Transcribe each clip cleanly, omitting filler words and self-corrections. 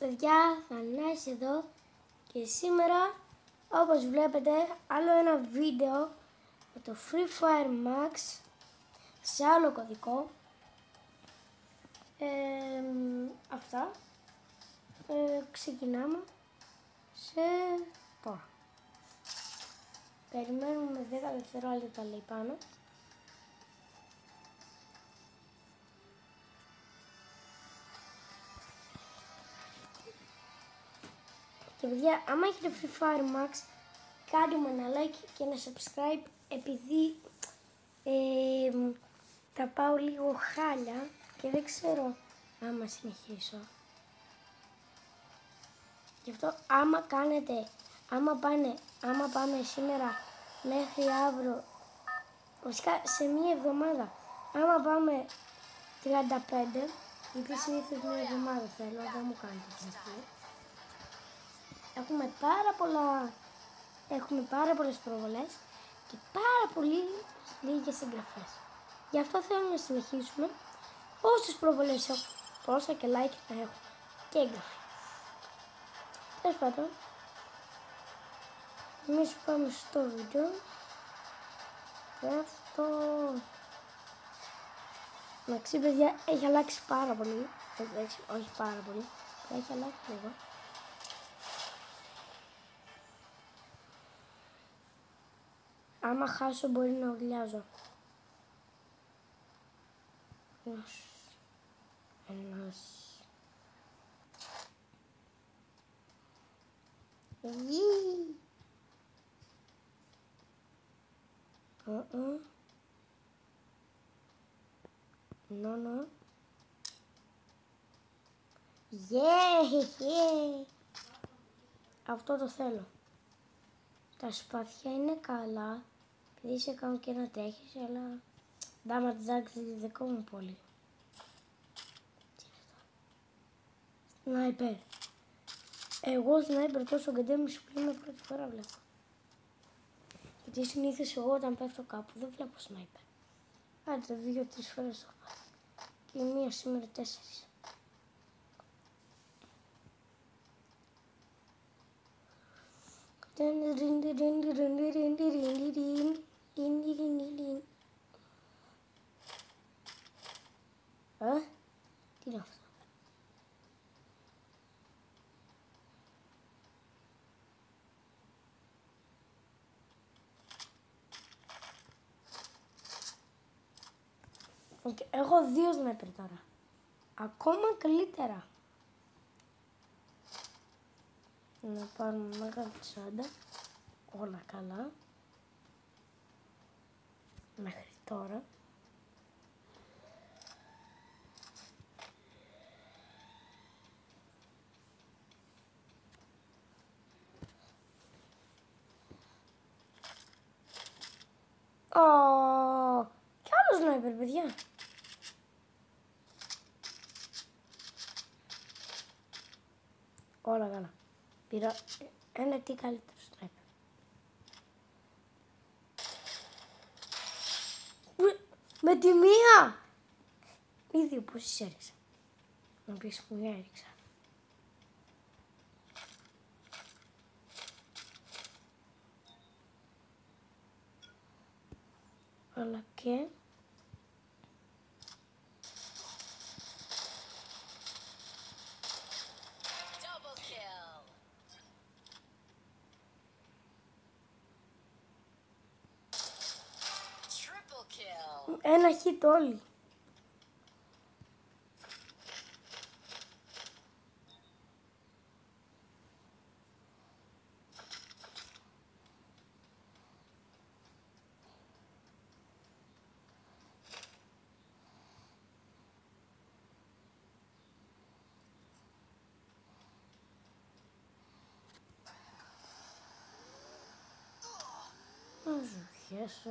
παιδιά, Θανάσης εδώ και σήμερα, όπως βλέπετε, άλλο ένα βίντεο με το Free Fire Max σε άλλο κωδικό. Αυτά. Ξεκινάμε σε τώρα. Περιμένουμε 10 δευτερόλεπτα, λέει πάνω. Και παιδιά, άμα έχετε Free Fire Max, κάντε μου ένα like και ένα subscribe, επειδή θα πάω λίγο χάλια και δεν ξέρω άμα συνεχίσω. Γι' αυτό άμα πάμε σήμερα μέχρι αύριο, βασικά σε μία εβδομάδα, άμα πάμε 35, γιατί συνήθως μία εβδομάδα θέλω, δεν μου κάνετε αυτό. Έχουμε πάρα πολλές προβολές και πάρα πολύ λίγες εγγραφές. Γι' αυτό θέλω να συνεχίσουμε. Όσες προβολές έχω, τόσα και like να έχω και εγγραφή. Τέλος πάντων, εμείς πάμε στο βίντεο. Και αυτό... Εντάξει παιδιά, έχει αλλάξει πάρα πολύ. Όχι πάρα πολύ, έχει αλλάξει λίγο. Άμα χάσω μπορεί να ουρλιάζω. Ένας. No. Yeah. Αυτό το θέλω. Τα σπαθιά είναι καλά. Επειδή σε κάνω και να τρέχεις, αλλά ντάματζάκι δικό μου πολύ. Σνάιπερ. Εγώ σνάιπερ τόσο γκαντέμι σου πλήνω πρώτη φορά βλέπω. Γιατί συνήθως εγώ όταν πέφτω κάπου δεν βλέπω σνάιπερ. Άντε 2-3 φορές το έχω. Και μία σήμερα 4. Τι είναι αυτό? Okay, έχω 2 σνάιπερ τώρα. Ακόμα καλύτερα. Να πάρουμε μεγάλη τσάντα. Όλα καλά. Μέχρι τώρα. Κι άλλο σνάιπερ, παιδιά. Όλα καλά. Πήρα ένα τι καλύτερο σνάιπερ. Με τη μία! Ήδη πόσες έριξα. Να πεις που μία έριξα. Αλλά και... Ένα hit όλοι. Να ζουχέσω.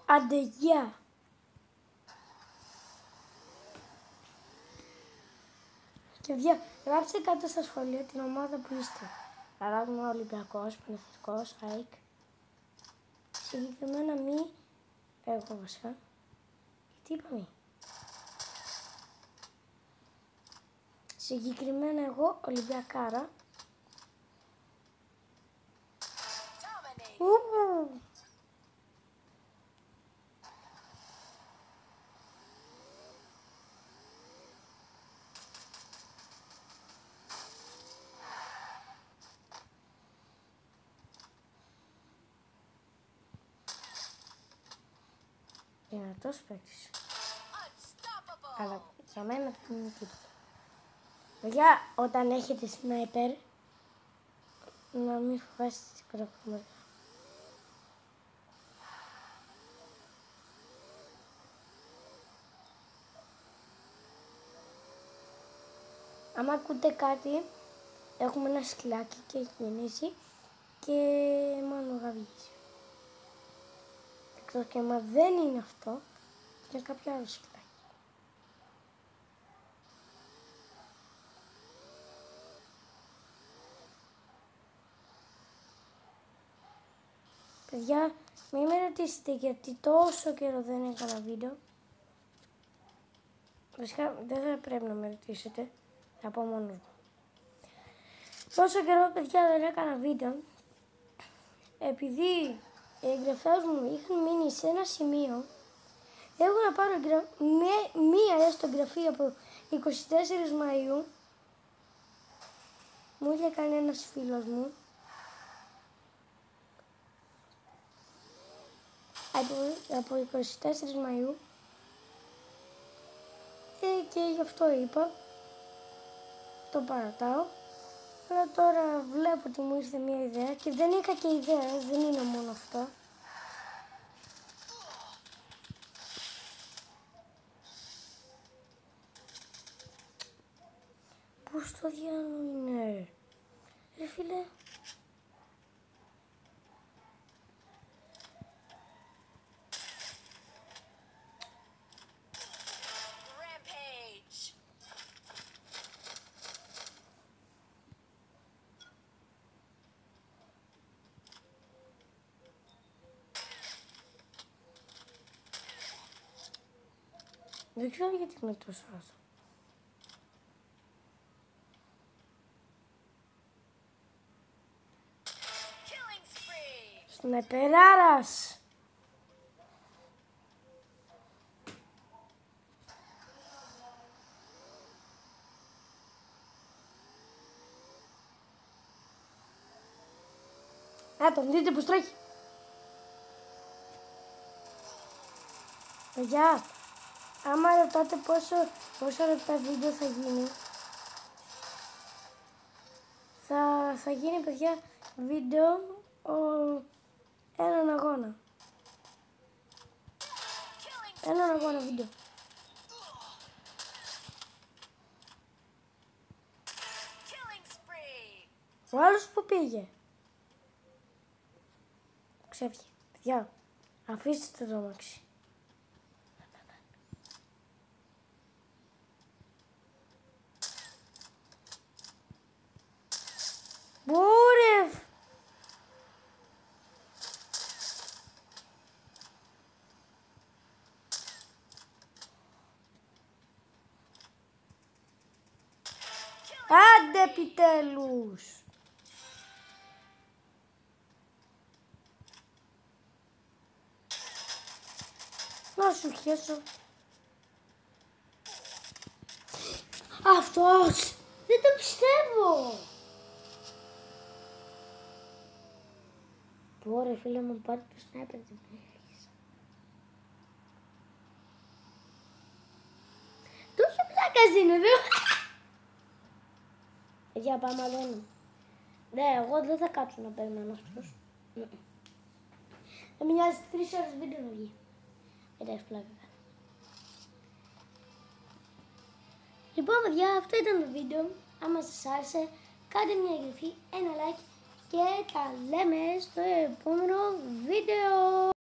Άντε, γεια! Και Παιδιά, γράψτε κάτω στα σχόλια την ομάδα που είστε. Παράδειγμα, Ολυμπιακός, Παναθηναϊκός, ΑΕΚ. Συγκεκριμένα μη, εγώ βασικά. Τι είπαμε. Συγκεκριμένα εγώ, Ολυμπιακάρα. Δυνατός παίκτης. Αλλά για μένα δεν είναι τίποτα. Παιδιά, όταν έχετε σνάιπερ, να μην φοβάστε τις πράγματα. Άμα ακούτε κάτι, έχουμε ένα σκυλάκι και έχει γεννήσει και μάλλον γαβγίζει. Εκτός και άμα δεν είναι αυτό, είναι κάποιο άλλο σκυλάκι. Παιδιά, μην με ρωτήσετε γιατί τόσο καιρό δεν έκανα βίντεο. Βασικά δεν θα πρέπει να με ρωτήσετε, θα πω μόνος μου. Τόσο καιρό, παιδιά, δεν έκανα βίντεο, επειδή οι εγγραφές μου είχαν μείνει σε ένα σημείο. Έχω να πάρω μία έστω εγγραφή από 24 Μαΐου. Μου είχε κάνει ένας φίλος μου. Από 24 Μαΐου. Και γι' αυτό είπα. Το παρατάω. Αλλά τώρα βλέπω ότι μου ήρθε μία ιδέα. Και δεν είχα και ιδέα, δεν είναι μόνο αυτό. Πώς το διάλογο είναι, ρε φίλε. Δεν ξέρω γιατί είμαι τόσο άσο. Σνεπεράρας! Τον δείτε που στρέχει. Παιδιά, άμα ρωτάτε πόσο λεπτά βίντεο θα γίνει, θα γίνει, παιδιά, βίντεο έναν αγώνα. Έναν αγώνα βίντεο. Ο άλλος που πήγε. Ξέφυγε. Παιδιά, αφήστε το αμάξι. Μπούρεφ! Άντε επιτέλους! Να σου χέσω. Αυτός! Δεν το πιστεύω! Ωραία φίλε μου, πάρε το σνάιπερ δεν έχεις. Τόσο πλάκας είναι εδώ. Για πάμε άλλο. Ναι, εγώ δεν θα κάτσω να περιμένω αυτούς. Θα μοιάζει 3 ώρες βίντεο να βγει. Εντάξει, πλάκα. Λοιπόν, παιδιά, αυτό ήταν το βίντεο. Άμα σας άρεσε, κάντε μια εγγραφή, ένα like και τα λέμε στο επόμενο βίντεο.